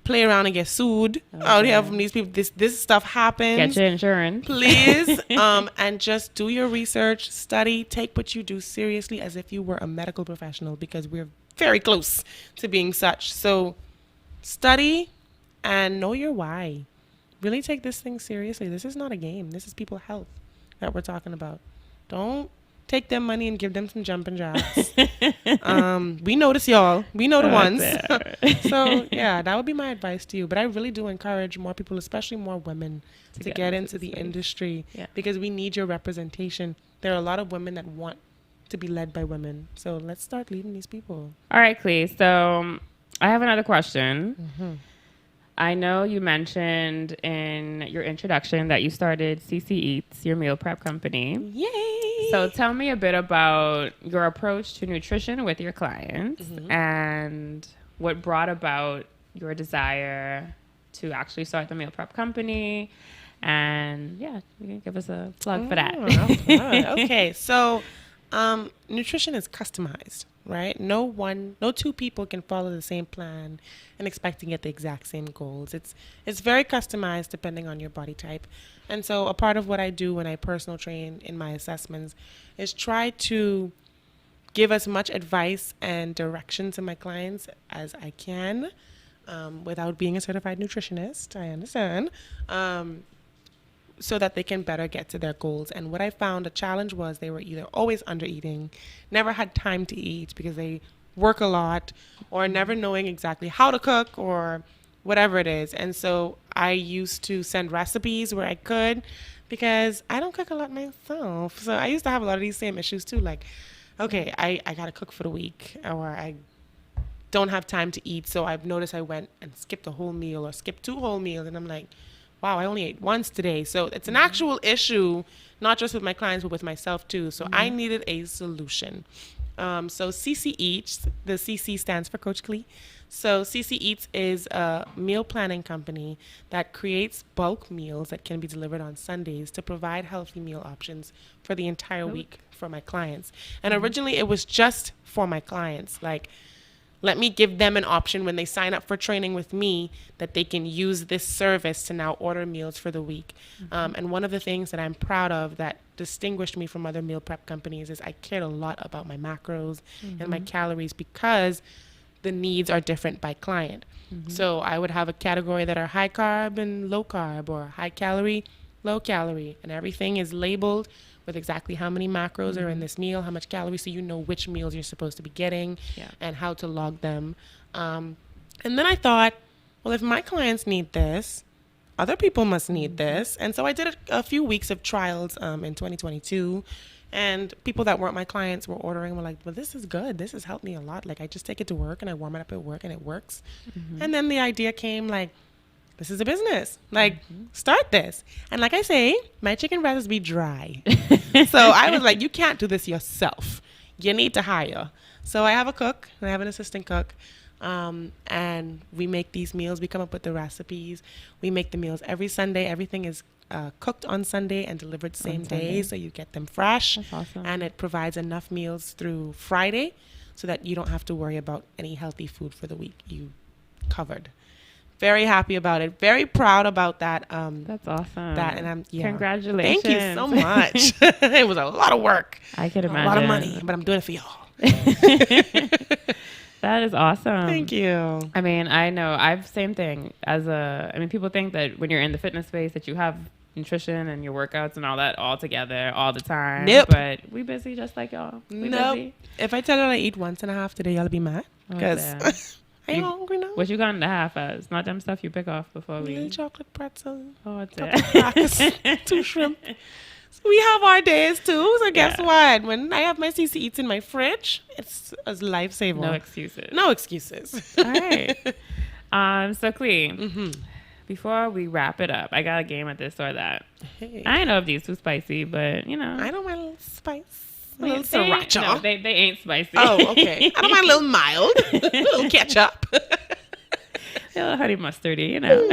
Play around and get sued out here from these people. This stuff happens. Get your insurance, please. And just do your research, study, take what you do seriously as if you were a medical professional, because we're very close to being such. So study and know your why. Really take this thing seriously. This is not a game. This is people's health that we're talking about. Don't take them money and give them some jumping jacks. We notice y'all. We know the ones. So yeah, that would be my advice to you. But I really do encourage more people, especially more women, to get into the industry, because we need your representation. There are a lot of women that want to be led by women. So let's start leading these people. All right, Clee. So I have another question. I know you mentioned in your introduction that you started CC Eats, your meal prep company. Yay! So tell me a bit about your approach to nutrition with your clients and what brought about your desire to actually start the meal prep company. And yeah, you can give us a plug for that. Okay, so nutrition is customized, right? No two people can follow the same plan and expect to get the exact same goals. It's very customized depending on your body type. And so a part of what I do when I personal train in my assessments is try to give as much advice and direction to my clients as I can without being a certified nutritionist. I understand. So that they can better get to their goals. And what I found a challenge was they were either always under eating, never had time to eat because they work a lot, or never knowing exactly how to cook or whatever it is. And so I used to send recipes where I could because I don't cook a lot myself. So I used to have a lot of these same issues too. Like, okay, I got to cook for the week, or I don't have time to eat. So I've noticed I went and skipped a whole meal or skipped 2 whole meals. And I'm like, wow, I only ate once today. So it's an actual issue, not just with my clients, but with myself too. So I needed a solution. So CC Eats, the CC stands for Coach Cle. So CC Eats is a meal planning company that creates bulk meals that can be delivered on Sundays to provide healthy meal options for the entire week for my clients. And originally it was just for my clients. Like, let me give them an option when they sign up for training with me that they can use this service to now order meals for the week. And one of the things that I'm proud of that distinguished me from other meal prep companies is I cared a lot about my macros and my calories because the needs are different by client. So I would have a category that are high carb and low carb, or high calorie, low calorie, and everything is labeled with exactly how many macros are in this meal, how much calories, so you know which meals you're supposed to be getting and how to log them. And then I thought, well, if my clients need this, other people must need this. And so I did a few weeks of trials in 2022. And people that weren't my clients were ordering, were like, well, this is good. This has helped me a lot. Like, I just take it to work and I warm it up at work and it works. And then the idea came like, this is a business. Like, start this. And like I say, my chicken breast be dry. So I was like, you can't do this yourself. You need to hire. So I have a cook and I have an assistant cook. And we make these meals. We come up with the recipes. We make the meals every Sunday. Everything is cooked on Sunday and delivered same day. So you get them fresh. That's awesome. And it provides enough meals through Friday so that you don't have to worry about any healthy food for the week. You covered. Very happy about it. Very proud about that. That's awesome. And I'm Congratulations. Thank you so much. It was a lot of work. I could imagine. A lot of money, but I'm doing it for y'all. That is awesome. Thank you. I mean, I know same thing people think that when you're in the fitness space that you have nutrition and your workouts and all that all together all the time. Nope. But we busy just like y'all. We busy. If I tell you I eat once and a half today, y'all be mad. Because I ain't hungry now. What you got in the half as? Not them stuff you pick off before we... Little chocolate pretzel. Oh, it's it. 2 shrimp. So we have our days too. So guess what? When I have my CC Eats in my fridge, it's a lifesaver. No excuses. No excuses. All right. So Clee, before we wrap it up, I got a game at this or that. Hey. I don't know if these too spicy, but you know. I don't mind a little spice. A little sriracha. No, they ain't spicy. Oh, okay. I don't mind a little mild. A little ketchup. A little honey mustardy, you know.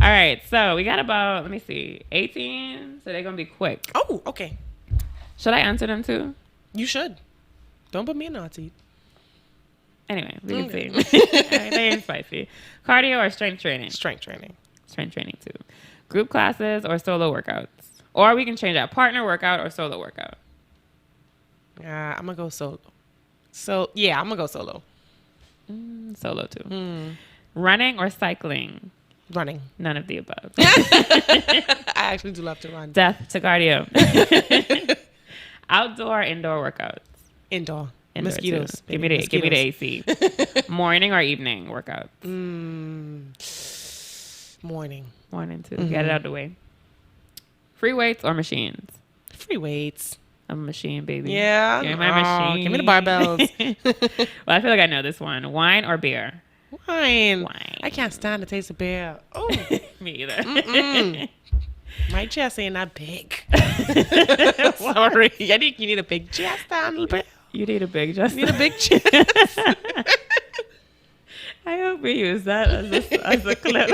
All right. So we got about, let me see, 18. So they're going to be quick. Oh, okay. Should I answer them too? You should. Don't put me in the hot seat. Anyway, we can see. All right, they ain't spicy. Cardio or strength training? Strength training. Strength training too. Group classes or solo workouts? Or we can change that. Partner workout or solo workout? I'm going to go solo. So, yeah, I'm going to go solo. Solo too. Running or cycling? Running. None of the above. I actually do love to run. Death to cardio. Outdoor, indoor workouts? Indoor. Mosquitoes. Give me the AC. Morning or evening workouts? Morning. Morning too. Get it out of the way. Free weights or machines? Free weights. I'm a machine, baby. Yeah. Give me my machine. Give me the barbells. Well, I feel like I know this one. Wine or beer? Wine. I can't stand the taste of beer. Oh. Me either. My chest ain't that big. Sorry. I think you need a big chest a little bit. You need a big chest. You need a big chest. I hope we use that as a clip.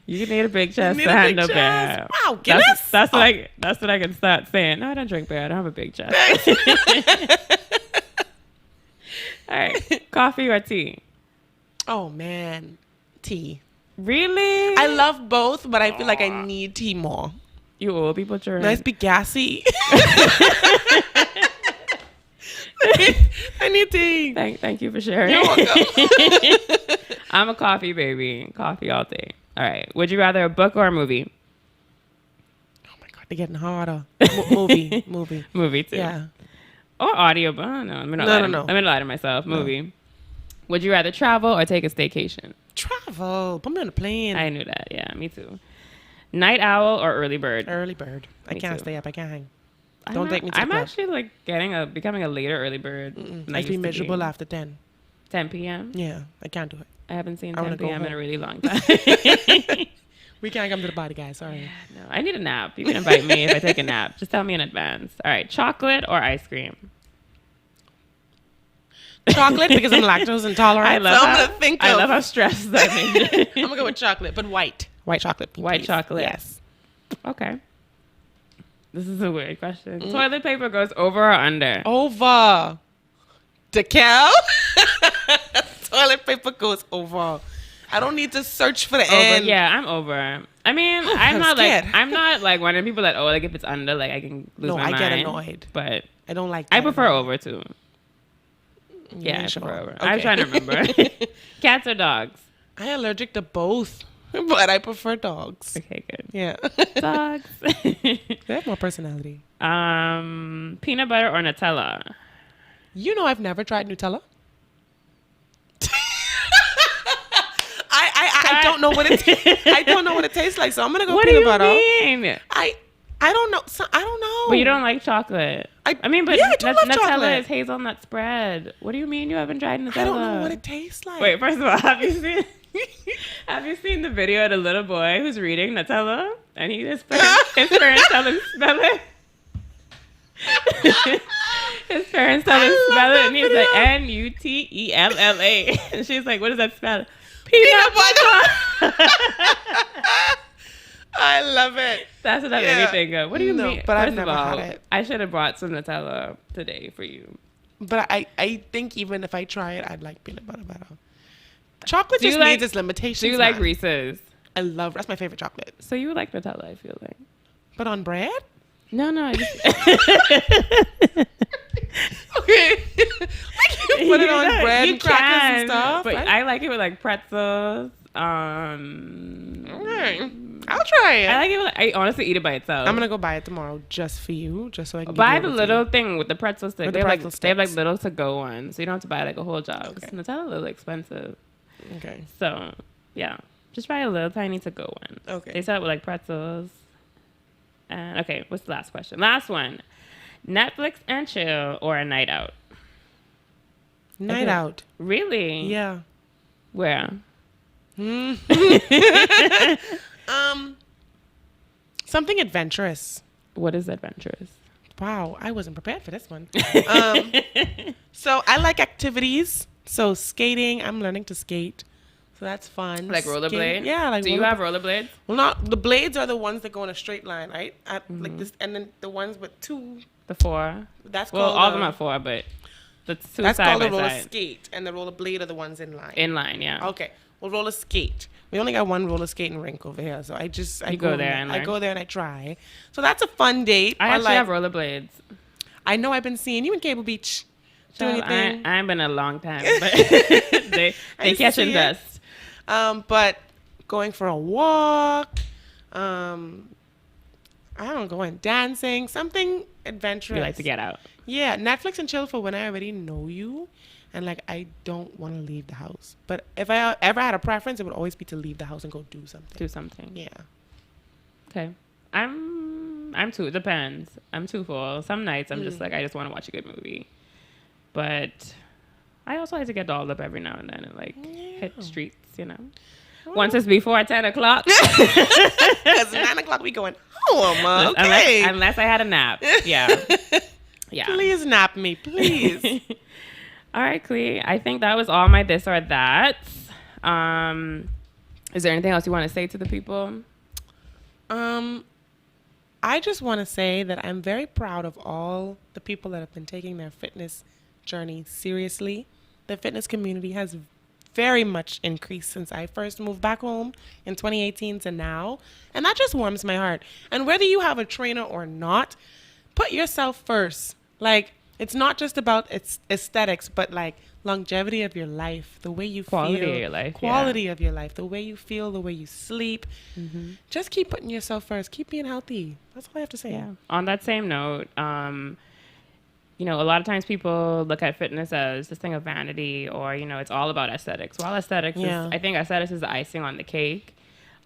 You need a big chest to handle beer. Wow, Guinness. That's what I can start saying. No, I don't drink beer. I don't have a big chest. All right, coffee or tea? Oh man, tea. Really? I love both, but I feel like I need tea more. You old people drink. Nice, be gassy. I need tea. Thank you for sharing. You're welcome. I'm a coffee baby. Coffee all day. All right. Would you rather a book or a movie? Oh my God, they're getting harder. Movie. Movie too. Yeah. Or audio. Oh, no. I'm gonna lie to myself. Movie. No. Would you rather travel or take a staycation? Travel. Put me on a plane. I knew that. Yeah, me too. Night owl or early bird? Early bird. I can't stay up. I can't hang. Don't take me to I'm actually like becoming a later early bird. I be miserable after 10. 10 p.m.? Yeah, I can't do it. I haven't seen 10 p.m. in a really long time. We can't come to the party, guys. Sorry. Yeah, no, I need a nap. You can invite me if I take a nap. Just tell me in advance. All right, chocolate or ice cream? Chocolate because I'm lactose intolerant. I love how stressed that made me. I'm gonna go with chocolate, but white. White chocolate. Please. White chocolate. Yes. Okay. This is a weird question. Toilet paper goes over or under? Over. Decal. Toilet paper goes over. I don't need to search for the end. Yeah, I'm over. I mean, I'm not like one of the people that like if it's under, like I can lose my mind. No, I get annoyed. But I don't like. I prefer over too. Yeah, I prefer over. Okay. I'm trying to remember. Cats or dogs? I'm allergic to both, but I prefer dogs. Okay, good. Yeah, dogs. They have more personality. Peanut butter or Nutella? You know, I've never tried Nutella. I don't know what I don't know what it tastes like, so I'm gonna go peanut butter. What do you mean? I don't know. I don't know. But you don't like chocolate. I mean, but yeah, I do love Nutella chocolate. is hazelnut spread. What do you mean you haven't tried Nutella? I don't know what it tastes like. Wait, first of all, have you seen the video of the little boy who's reading Nutella and his parents tell him spell it? His parents tell him spell it, and he's like Nutella, and she's like, "What does that spell?" Peanut butter. I love it. That's what that made me think of. What do you mean? But I've never had it. I should have brought some Nutella today for you. But I think even if I try it, I'd like peanut butter better. Chocolate just needs its limitations. Do you like Reese's? That's my favorite chocolate. So you like Nutella, I feel like. But on bread? No. Okay. Like you put it on bread and crackers and stuff. But I like it with like pretzels. Okay. I'll try it. I like it. I honestly eat it by itself. I'm gonna go buy it tomorrow just for you, just so I can buy the little thing with the pretzel stick. They have like little to go ones, so you don't have to buy like a whole jar. Okay. Nutella's a little expensive. Okay. So yeah, just buy a little tiny to go one. Okay. They sell it with like pretzels. And okay, what's the last question? Last one: Netflix and chill or a night out? Night out. Really? Yeah. Where? Something adventurous. What is adventurous? Wow, I wasn't prepared for this one. So I like activities. So skating, I'm learning to skate. So that's fun. Like rollerblade? Yeah, like do you have rollerblades? Well, not the blades are the ones that go in a straight line, right? Like this, and then the ones with two. The four. That's well, called all of them are four, but the two that's side called by a roller side. skate, and the rollerblade are the ones in line. In line, yeah. Okay, well, roller skate. We only got one roller skating rink over here, so I go there and learn. I go there and I try. So that's a fun date. I actually have rollerblades. I know I've been seeing you in Cable Beach. Do anything? I ain't been a long time, but they catching dust. But going for a walk, I don't go and dancing, something adventurous. You like to get out. Yeah, Netflix and chill for when I already know you, and like I don't want to leave the house. But if I ever had a preference, it would always be to leave the house and go do something. Do something. Yeah. Okay. I'm It depends. I'm too full. Some nights I'm just like, I just want to watch a good movie. But I also like to get dolled up every now and then and like hit streets, you know. Once it's before 10 o'clock. Because 9 o'clock we going home, okay. Unless I had a nap. Yeah. Yeah. Please nap me, please. All right, Clee. I think that was all my this or that. Is there anything else you want to say to the people? I just want to say that I'm very proud of all the people that have been taking their fitness journey seriously. The fitness community has very much increased since I first moved back home in 2018 to now. And that just warms my heart. And whether you have a trainer or not, put yourself first. Like, it's not just about its aesthetics, but like longevity of your life, the way you quality feel. Of your life. Quality of your life, the way you feel, the way you sleep. Just keep putting yourself first. Keep being healthy. That's all I have to say. Yeah. On that same note, you know, a lot of times people look at fitness as this thing of vanity or, you know, it's all about aesthetics. While aesthetics is, I think aesthetics is the icing on the cake.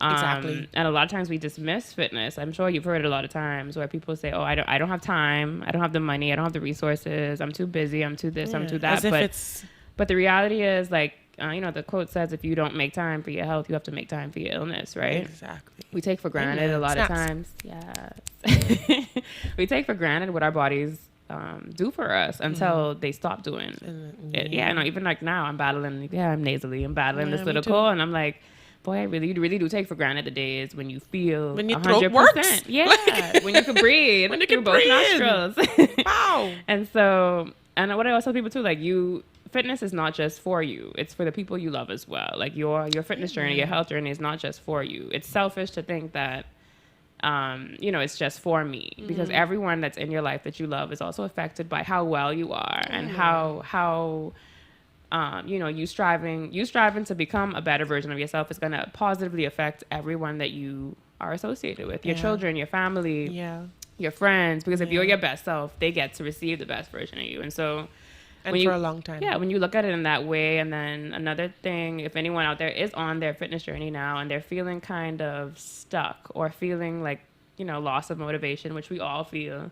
Exactly. And a lot of times we dismiss fitness. I'm sure you've heard it a lot of times where people say, oh, I don't have time. I don't have the money. I don't have the resources. I'm too busy. I'm too this. I'm too that. But the reality is, like, you know, the quote says, if you don't make time for your health, you have to make time for your illness, right? Exactly. We take for granted a lot of times. Yes. We take for granted what our bodies do for us until they stop doing it. Yeah, no, even like now I'm battling, I'm nasally. I'm battling this little cold and I'm like, boy, I really do take for granted the days when you feel when your 100%. Throat works. Yeah, when you can breathe. When you can through breathe. Both nostrils. Wow. And so, and what I always tell people too, like fitness is not just for you. It's for the people you love as well. Like your fitness journey, your health journey is not just for you. It's selfish to think that, you know, it's just for me because everyone that's in your life that you love is also affected by how well you are and how you know, you striving to become a better version of yourself is going to positively affect everyone that you are associated with, your children, your family, your friends, because if you're your best self, they get to receive the best version of you. And so, and for a long time. Yeah, when you look at it in that way. And then another thing, if anyone out there is on their fitness journey now and they're feeling kind of stuck or feeling like, you know, loss of motivation, which we all feel,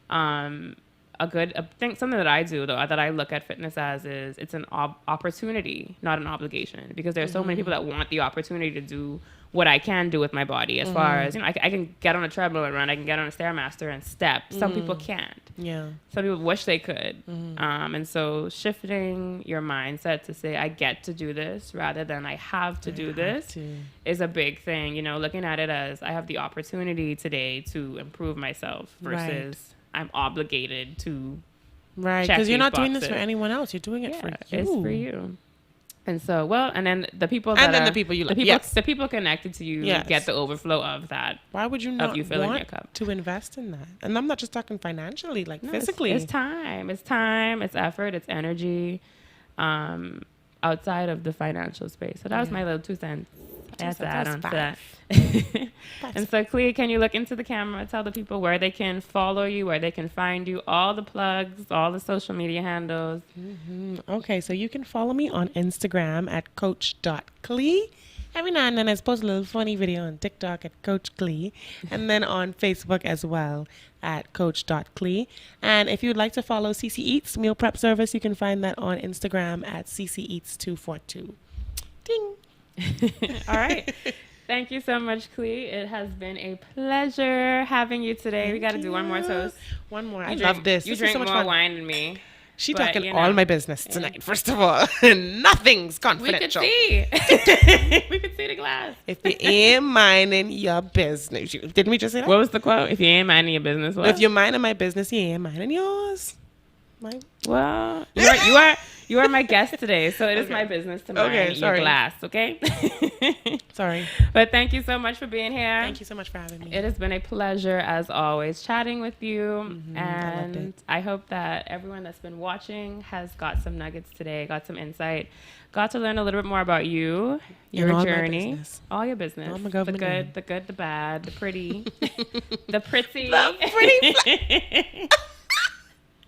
something that I do though, that I look at fitness as is it's an opportunity, not an obligation, because there's so many people that want the opportunity to do what I can do with my body as far as, you know, I can get on a treadmill and run, I can get on a Stairmaster and step. Some people can't. Yeah. Some people wish they could. And so shifting your mindset to say, I get to do this rather than I have to do this is a big thing. You know, looking at it as I have the opportunity today to improve myself versus I'm obligated to because you're not doing this for anyone else. You're doing it for you. It's for you. And so, and then the people the people you love. The people connected to you get the overflow of that. Why would you not want your cup to invest in that? And I'm not just talking financially, like physically. It's time. It's effort. It's energy. Outside of the financial space. So that was my little 2 cents. That's add on to that. And so, Clee, can you look into the camera, tell the people where they can follow you, where they can find you, all the plugs, all the social media handles? Okay, so you can follow me on Instagram at coach.cle. Every now and then I post a little funny video on TikTok at Coach Cle, and then on Facebook as well at coach.cle. And if you'd like to follow CC Eats Meal Prep Service, you can find that on Instagram at CCEats242. Ding! All right. Thank you so much, Clee. It has been a pleasure having you today. We got to do one more toast. One more. I love this. You drink so more wine than me. She's talking all my business tonight, first of all. Nothing's confidential. We could see. We could see the glass. If you ain't minding your business. Didn't we just say that? What was the quote? If you ain't minding your business, what? If you're minding my business, you ain't minding yours. Well, you are my guest today, so it is my business to mind your glass, okay? Sorry. But thank you so much for being here. Thank you so much for having me. It has been a pleasure, as always, chatting with you. And I hope that everyone that's been watching has got some nuggets today, got some insight, got to learn a little bit more about you, your journey, all your business, the good, the bad, the pretty, the pretty.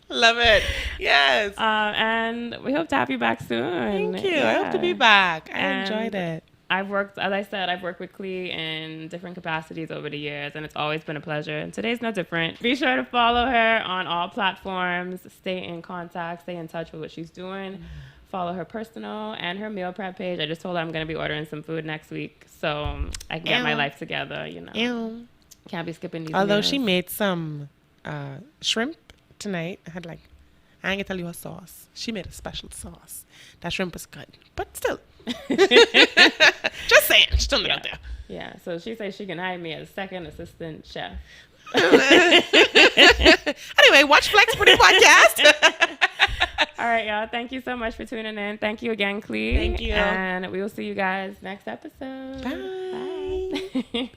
Love it. Yes. And we hope to have you back soon. Thank you. I hope to be back. I enjoyed it. I've worked, as I said, I've worked with Clee in different capacities over the years, and it's always been a pleasure. And today's no different. Be sure to follow her on all platforms. Stay in contact. Stay in touch with what she's doing. Follow her personal and her meal prep page. I just told her I'm going to be ordering some food next week, so I can get my life together. You know, can't be skipping these. Although meals. she made some shrimp tonight. I ain't gonna tell you her sauce. She made a special sauce. That shrimp was good, but still. Just saying, she's throwing it out there. Yeah, so she says she can hire me as second assistant chef. Anyway, watch Flex Pretty Podcast. All right, y'all. Thank you so much for tuning in. Thank you again, Clee. Thank you. And we will see you guys next episode. Bye. Bye.